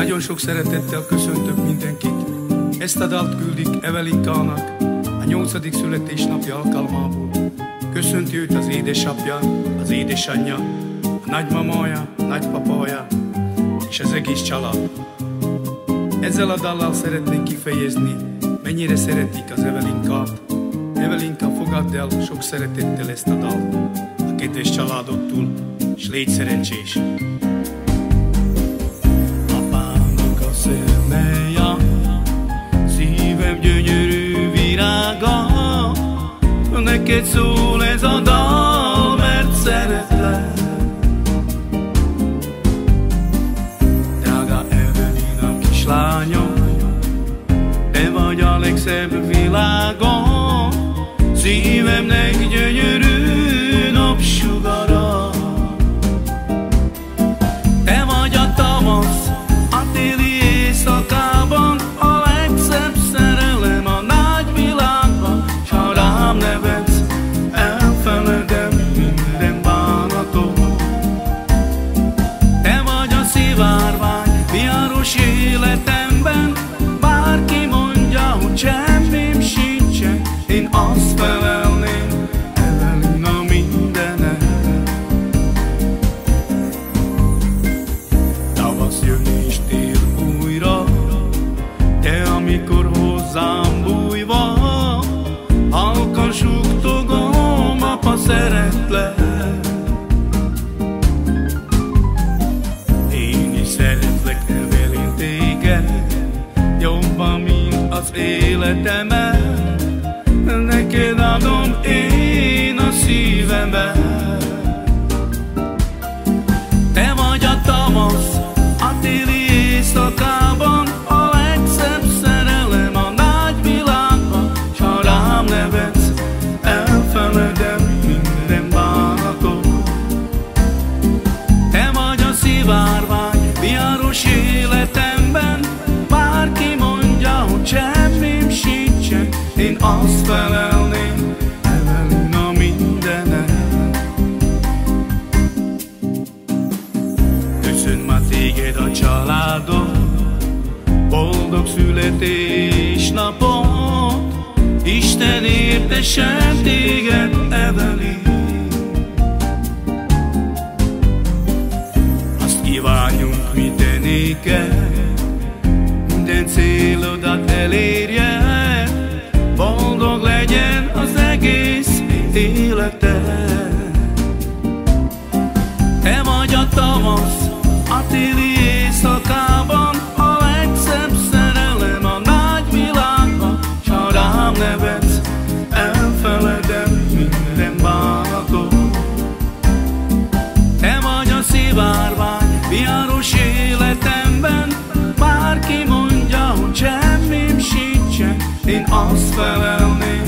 Nagyon sok szeretettel köszöntök mindenkit. Ezt a dalt küldik Evelinkának a 8. születésnapja alkalmából. Köszönti őt az édesapja, az édesanyja, a nagymamája, nagypapája és az egész család. Ezzel a dallal szeretnénk kifejezni, mennyire szeretik az Evelinkát. Evelinka, fogadd el sok szeretettel ezt a dalt a kedves családodtól, és légy szerencsés! Apámnak a szemeja, szívem gyönyörű virága, neked szól ez a dal, mert szeretlek. Drága Evelina kislányom, te vagy a legszebb világon, szívemnek gyönyörű napsugara. Te vagy a tavasz a téli éjszakában, a legszebb szerelem a nagy világban, s ha rám nevetsz, elfeledem minden bánatot. Te vagy a szivárvány viharos életemben, bárki mondja, hogy semmim sincsen, én azt felelném, Evelina, mindened. Tavasz jön és tél újra, te amikor hozzám bújva, halkan suttogom, apa, szeretlek. Én is szeretlek, Evelin, téged, jobban, mint az életemet, neked adom én a szívemet. Te vagy a tavasz a téli éjszakában, a legszebb szerelem a nagy világban, s ha rám nevetsz, elfeledem minden bánatot. Te vagy a szivárvány viharos életemben, bárki mondja, hogy semmim sincsen, én azt felelném, Evelina, mindened. Köszön ma téged a családod, boldog születésnapot, Isten értessen téged, Evelin. Azt kívánjunk mi te néked, minden célodat elérje, boldog legyen az egész életed. Te vagy a tavasz a téli éjszakában, a legszebb szerelem a nagy világban, s ha rám nevetsz, elfeledem minden bánatot. Te vagy a szivárvány viharos életemben, bárki mondja, hogy semmim sincsen, én azt felelném,